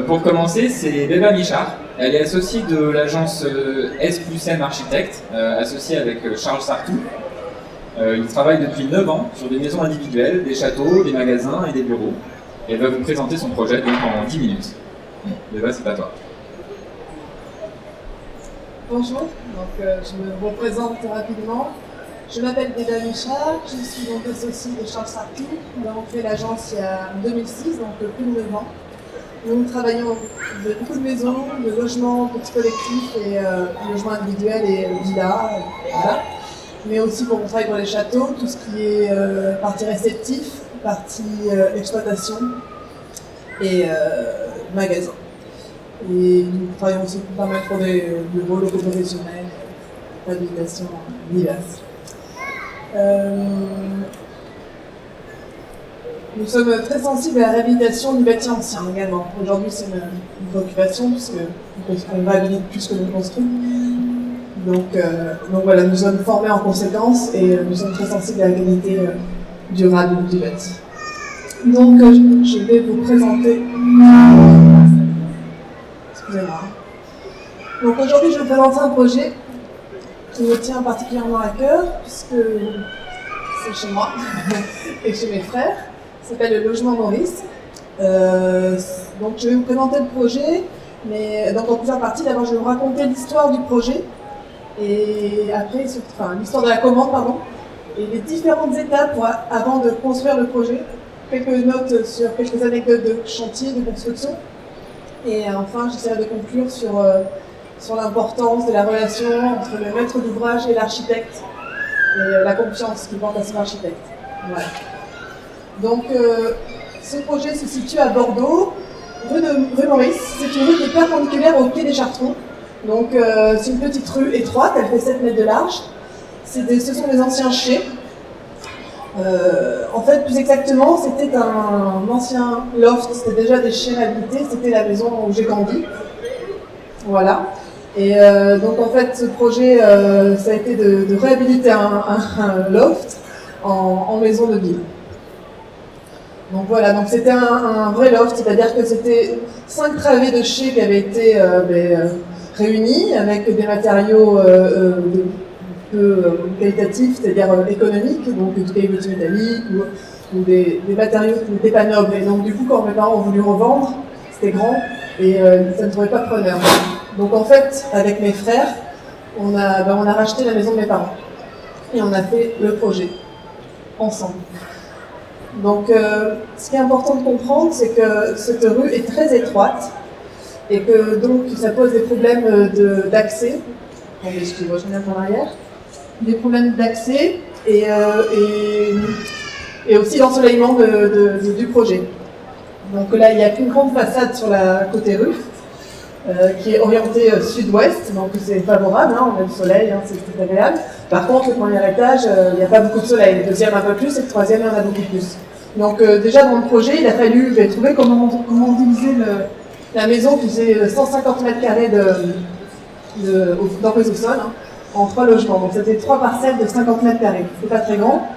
Pour commencer, c'est Béba Michard. Elle est associée de l'agence S+M Architecte, associée avec Charles Sartou. Il travaille depuis 9 ans sur des maisons individuelles, des châteaux, des magasins et des bureaux. Et elle va vous présenter son projet donc en 10 minutes. Béba, c'est à toi. Bonjour, je me représente rapidement. Je m'appelle Béba Michard, je suis donc associée de Charles Sartou. Nous avons créé l'agence il y a 2006, donc plus de 9 ans. Nous travaillons de beaucoup de maisons, de logements, petits collectifs et logements individuels et villas, voilà. Mais aussi on travaille pour les châteaux, tout ce qui est partie réceptif, partie exploitation et magasin. Et nous travaillons aussi pas mal pour des bureaux locaux professionnels, d'habitation diverses. Nous sommes très sensibles à la réhabilitation du bâti ancien également. Aujourd'hui, c'est une préoccupation puisqu'on réhabilite plus que l'on construit. Donc voilà, nous sommes formés en conséquence et nous sommes très sensibles à la qualité durable du bâti. Donc je vais vous présenter. Excusez-moi. Donc aujourd'hui, je vais vous présenter un projet qui me tient particulièrement à cœur puisque c'est chez moi et chez mes frères. Ça s'appelle le logement Maurice. Donc je vais vous présenter le projet, mais donc en plusieurs parties. D'abord, je vais vous raconter l'histoire du projet et après, l'histoire de la commande, pardon, et les différentes étapes avant de construire le projet. Quelques notes sur quelques anecdotes de chantier, de construction. Et enfin, j'essaierai de conclure sur l'importance de la relation entre le maître d'ouvrage et l'architecte et la confiance qu'il porte à son architecte. Voilà. Donc, ce projet se situe à Bordeaux, rue Maurice. C'est une rue qui est perpendiculaire au quai des Chartrons. Donc, c'est une petite rue étroite, elle fait 7 mètres de large. Ce sont des anciens chais. En fait, plus exactement, c'était un ancien loft, c'était déjà des chais réhabilités, c'était la maison où j'ai grandi. Voilà. Et donc, en fait, ce projet, ça a été de réhabiliter un loft en maison de ville. Donc voilà, donc c'était un vrai loft, c'est-à-dire que c'était 5 travées de chais qui avaient été réunis avec des matériaux peu qualitatifs, c'est-à-dire économiques, donc tout les outils métalliques ou des matériaux qui n'étaient pas nobles. Et donc du coup, quand mes parents ont voulu revendre, c'était grand et ça ne trouvait pas preneur. Donc en fait, avec mes frères, on a racheté la maison de mes parents et on a fait le projet ensemble. Donc, ce qui est important de comprendre, c'est que cette rue est très étroite et que donc ça pose des problèmes d'accès. Attendez, excusez-moi, je reviens en arrière. Des problèmes d'accès et aussi d'ensoleillement du projet. Donc là, il n'y a qu'une grande façade sur la côté rue qui est orientée sud-ouest, donc c'est favorable, hein, on a du soleil, hein, c'est très agréable. Par contre, le premier étage, il n'y a pas beaucoup de soleil, le deuxième un peu plus et le troisième, il y en a beaucoup plus. Donc déjà dans le projet, il a fallu trouver comment diviser la maison qui faisait 150 mètres carrés d'emprise au sol, hein, en 3 logements. Donc c'était 3 parcelles de 50 mètres carrés, c'est pas très grand.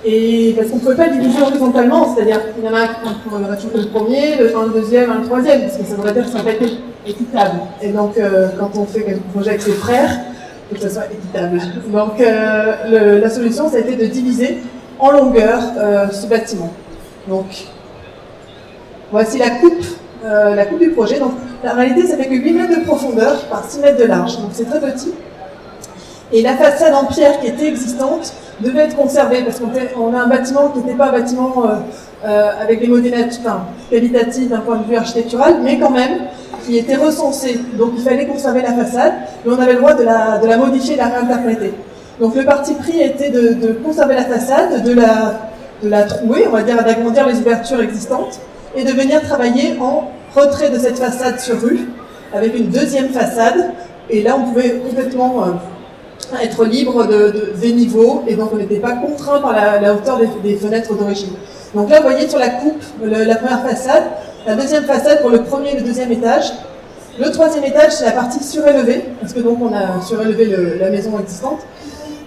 Et parce qu'on ne pouvait pas le diviser horizontalement, c'est-à-dire qu'il y en a un qui aurait toujours le premier, le deuxième, un troisième, parce que ça voudrait dire que ça n'a pas été équitable. Et donc quand on fait quelque projet avec ses frères, il faut que ça soit équitable. Donc la solution, ça a été de diviser en longueur ce bâtiment. Donc voici la coupe du projet. Donc la réalité, ça fait que 8 mètres de profondeur par 6 mètres de large, donc c'est très petit. Et la façade en pierre qui était existante devait être conservée parce qu'on a un bâtiment qui n'était pas un bâtiment avec des modélisations qualitatives d'un point de vue architectural, mais quand même qui était recensé. Donc il fallait conserver la façade, mais on avait le droit de la modifier, de la réinterpréter. Donc le parti pris était de conserver la façade, de la trouer, on va dire, d'agrandir les ouvertures existantes, et de venir travailler en retrait de cette façade sur rue, avec une deuxième façade, et là on pouvait complètement être libre des niveaux, et donc on n'était pas contraint par la hauteur des fenêtres d'origine. Donc là vous voyez sur la coupe, la première façade, la deuxième façade pour le premier et le deuxième étage. Le troisième étage c'est la partie surélevée, parce que donc on a surélevé la maison existante,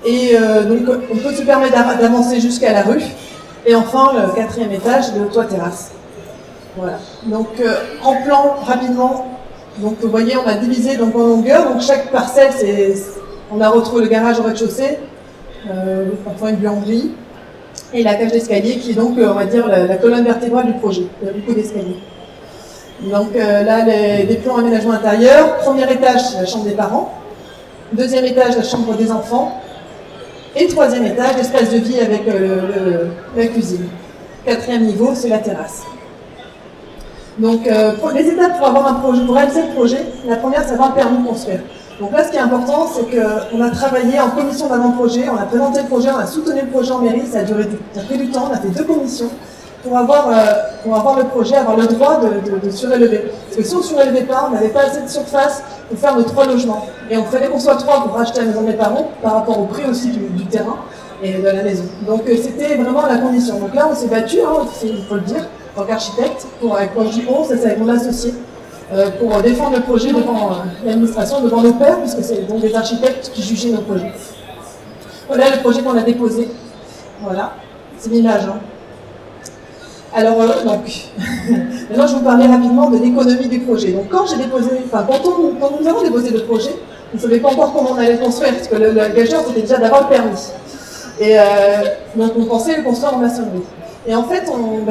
et donc on peut se permettre d'avancer jusqu'à la rue, et enfin le quatrième étage, le toit terrasse. Voilà. Donc en plan, rapidement, donc vous voyez, on a divisé donc, en longueur. Donc chaque parcelle, on a retrouvé le garage au rez-de-chaussée, parfois une buanderie, et la cage d'escalier qui est donc, on va dire, la colonne vertébrale du projet. Il y a beaucoup d'escaliers. Donc là, des plans aménagement intérieur. Premier étage, c'est la chambre des parents. Deuxième étage, la chambre des enfants. Et troisième étage, l'espace de vie avec la cuisine. Quatrième niveau, c'est la terrasse. Donc, les étapes pour avoir un projet, pour réaliser le projet, la première, c'est avoir le permis de construire. Donc là, ce qui est important, c'est qu'on a travaillé en commission d'avant-projet, on a présenté le projet, on a soutenu le projet en mairie, ça a pris du temps, on a fait 2 commissions pour avoir le projet, avoir le droit de surélever. Parce que si on ne surélevait pas, on n'avait pas assez de surface pour faire nos 3 logements. Et on fallait qu'on soit 3 pour racheter la maison de mes parents, par rapport au prix aussi du terrain et de la maison. Donc c'était vraiment la condition. Donc là, on s'est battu, hein, il faut le dire, en tant qu'architecte, quand je dis on, c'est avec mon associé, pour défendre le projet devant l'administration, devant nos pairs, puisque c'est donc des architectes qui jugeaient nos projets. Voilà le projet qu'on a déposé. Voilà, c'est l'image. Hein. Alors, donc, maintenant je vais vous parler rapidement de l'économie du projet. Donc quand nous avons déposé le projet, on ne savait pas encore comment on allait le construire, parce que le gageur c'était déjà d'avoir le permis. Et donc on pensait le construire en maçonnerie. Et en fait, on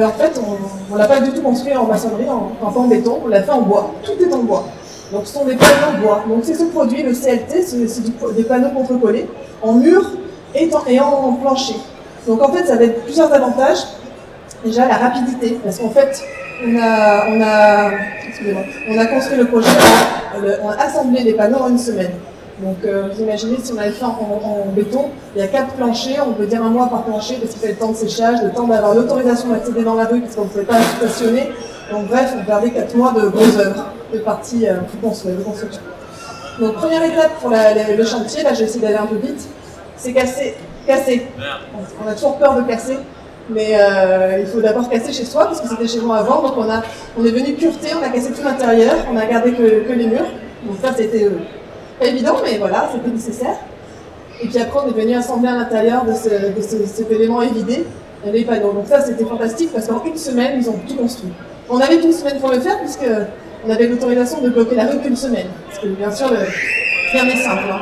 l'a pas du tout construit en maçonnerie, en béton, on l'a fait en bois. Tout est en bois. Donc ce sont des panneaux en bois. Donc c'est ce produit, le CLT, c'est des panneaux contre-collés, en mur et en plancher. Donc en fait, ça avait plusieurs avantages. Déjà la rapidité, parce qu'en fait, on a construit le projet, on a assemblé les panneaux en 1 semaine. Donc vous imaginez si on avait fait en béton, il y a 4 planchers, on peut dire 1 mois par plancher parce qu'il fait le temps de séchage, le temps d'avoir l'autorisation d'accéder dans la rue parce qu'on ne pouvait pas stationner. Donc bref, on perdait 4 mois de grosses œuvres, de parties de construction. Donc première étape pour le chantier, là je vais essayer d'aller un peu vite, c'est casser. On a toujours peur de casser. Mais il faut d'abord casser chez soi, parce que c'était chez moi avant, donc on est venu cureter, on a cassé tout l'intérieur, on a gardé que les murs. Donc ça c'était pas évident, mais voilà, c'était nécessaire. Et puis après on est venu assembler à l'intérieur de cet élément évidé, les panneaux. Donc ça c'était fantastique, parce qu'en 1 semaine, ils ont tout construit. On avait qu'1 semaine pour le faire, puisqu'on avait l'autorisation de bloquer la rue qu'1 semaine. Parce que bien sûr, rien n'est simple. Hein.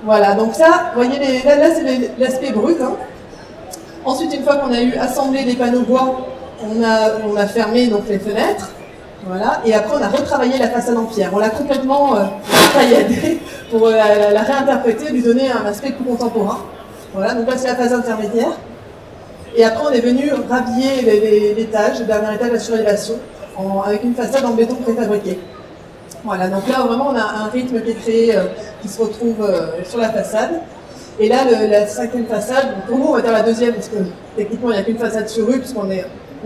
Voilà, donc ça, vous voyez, là c'est l'aspect brut. Hein. Ensuite, une fois qu'on a eu assemblé les panneaux bois, on a fermé donc les fenêtres, voilà, et après on a retravaillé la façade en pierre. On l'a complètement tailladée pour la réinterpréter, lui donner un aspect plus contemporain. Voilà, donc là c'est la façade intermédiaire. Et après on est venu rhabiller l'étage, le dernier étage, la surélévation, avec une façade en béton préfabriqué. Voilà, donc là vraiment on a un rythme qui est créé, qui se retrouve sur la façade. Et là, la 5e façade, pour nous, on va dire la 2e, parce que techniquement, il n'y a qu'une façade sur rue, puisqu'on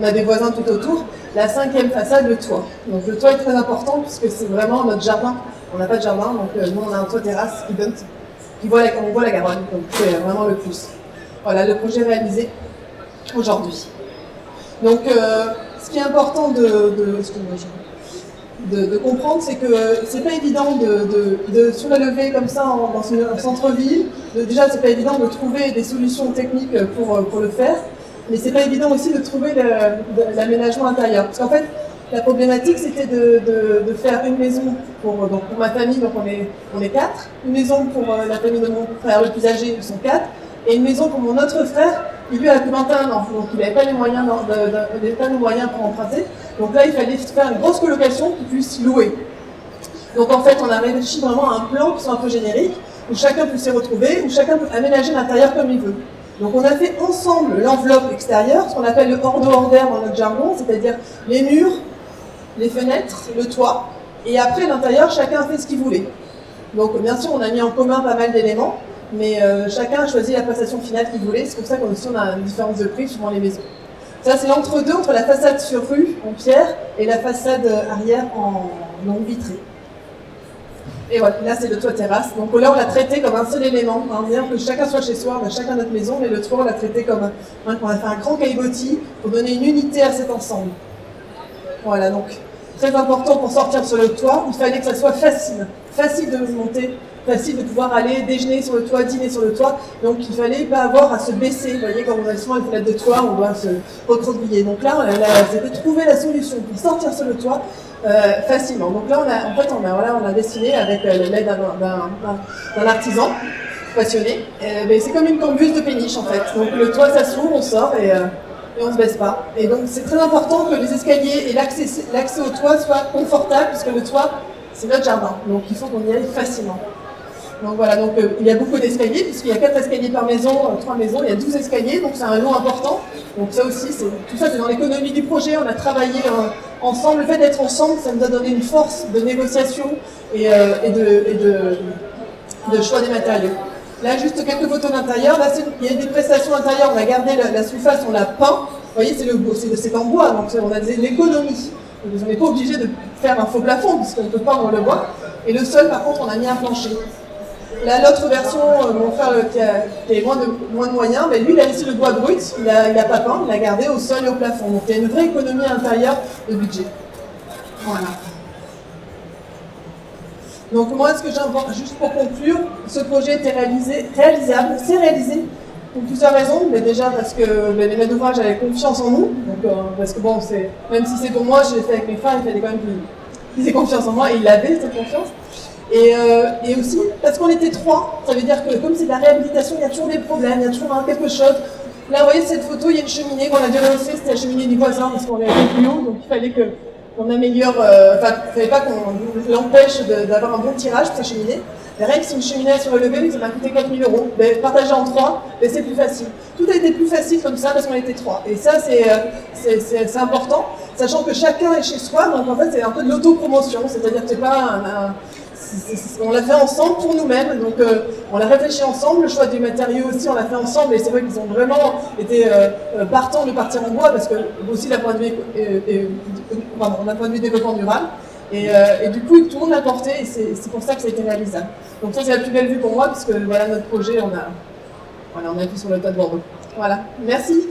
a des voisins tout autour. La 5e façade, le toit. Donc le toit est très important, puisque c'est vraiment notre jardin. On n'a pas de jardin, donc nous, on a un toit terrasse on voit la Garonne, donc c'est vraiment le plus. Voilà, le projet réalisé aujourd'hui. Donc, ce qui est important de comprendre, c'est que c'est pas évident de surélever comme ça dans un centre-ville. Déjà, c'est pas évident de trouver des solutions techniques pour le faire, mais c'est pas évident aussi de trouver l'aménagement intérieur. Parce qu'en fait, la problématique, c'était de faire une maison pour ma famille, donc on est 4, une maison pour la famille de mon frère le plus âgé, ils sont 4, et une maison pour mon autre frère, qui lui a que 21 ans, donc il n'avait pas les moyens pour emprunter. Donc là, il fallait faire une grosse colocation pour qu'il puisse louer. Donc en fait, on a réfléchi vraiment à un plan qui soit un peu générique, où chacun peut s'y retrouver, où chacun peut aménager l'intérieur comme il veut. Donc on a fait ensemble l'enveloppe extérieure, ce qu'on appelle le hors d'eau hors d'air dans notre jargon, c'est-à-dire les murs, les fenêtres, le toit, et après l'intérieur, chacun a fait ce qu'il voulait. Donc bien sûr, on a mis en commun pas mal d'éléments, mais chacun a choisi la prestation finale qu'il voulait, c'est pour ça qu'on a une différence de prix suivant les maisons. Ça, c'est l'entre-deux entre la façade sur rue en pierre et la façade arrière en vitrée. Et voilà, là c'est le toit terrasse. Donc là, on l'a traité comme un seul élément, en disant que chacun soit chez soi, on a chacun notre maison, mais le toit, on l'a traité comme on a fait un grand caillebotis pour donner une unité à cet ensemble. Voilà, donc très important pour sortir sur le toit, il fallait que ça soit facile de monter facile de pouvoir aller déjeuner sur le toit, dîner sur le toit. Donc il fallait pas avoir à se baisser. Vous voyez, quand on a souvent une fenêtre de toit, on doit se recroqueviller. Donc là, c'était trouver la solution pour sortir sur le toit facilement. Donc là, on a dessiné avec l'aide d'un artisan passionné. C'est comme une cambuse de péniche en fait. Donc le toit, ça s'ouvre, on sort et on ne se baisse pas. Et donc c'est très important que les escaliers et l'accès au toit soient confortables, puisque le toit, c'est notre jardin. Donc il faut qu'on y aille facilement. Donc voilà, donc il y a beaucoup d'escaliers, puisqu'il y a 4 escaliers par maison, 3 maisons, il y a 12 escaliers, donc c'est un lot important. Donc ça aussi, tout ça c'est dans l'économie du projet, on a travaillé ensemble. Le fait d'être ensemble, ça nous a donné une force de négociation et de choix des matériaux. Là, juste quelques photos d'intérieur. Là, il y a des prestations intérieures. On a gardé la surface, on l'a peint. Vous voyez, c'est en bois, donc on a de l'économie. On n'est pas obligé de faire un faux plafond, puisqu'on peut peindre le bois. Et le sol, par contre, on a mis un plancher. Là, l'autre version, mon frère qui a moins de moyens, mais lui, il a laissé le bois brut. Il a pas peint, il l'a gardé au sol et au plafond. Donc, il y a une vraie économie intérieure de budget. Voilà. Donc moi, ce que j'invente, juste pour conclure, ce projet était réalisable, c'est réalisé pour plusieurs raisons, mais déjà parce que les maîtres d'ouvrage avaient confiance en nous, donc, parce que bon, même si c'est pour moi, je l'ai fait avec mes frères, il fallait quand même qu'ils aient confiance en moi, et ils avaient cette confiance. Et aussi, parce qu'on était 3, ça veut dire que comme c'est de la réhabilitation, il y a toujours des problèmes, il y a toujours quelque chose. Là, vous voyez cette photo, il y a une cheminée qu'on a dû relancer, c'était la cheminée du voisin, parce qu'on l'avait plus haut, donc il fallait qu'on améliore, il ne fallait pas qu'on l'empêche d'avoir un bon tirage pour sa cheminée. Les règles, si une cheminée à surélever, ça m'a coûté 4 000 €. Mais partagé en 3, c'est plus facile. Tout a été plus facile comme ça parce qu'on était 3. Et ça, c'est important, sachant que chacun est chez soi, donc en fait, c'est un peu de l'autopromotion, c'est-à-dire que c'est pas on l'a fait ensemble pour nous-mêmes, donc on l'a réfléchi ensemble, le choix du matériau aussi on l'a fait ensemble, et c'est vrai qu'ils ont vraiment été partants de partir en bois, parce que aussi d'un point de vue développement durable, et du coup tout le monde l'a porté, et c'est pour ça que ça a été réalisable. Donc ça c'est la plus belle vue pour moi, puisque voilà notre projet, on a vu sur le toit de Bordeaux. Voilà, merci.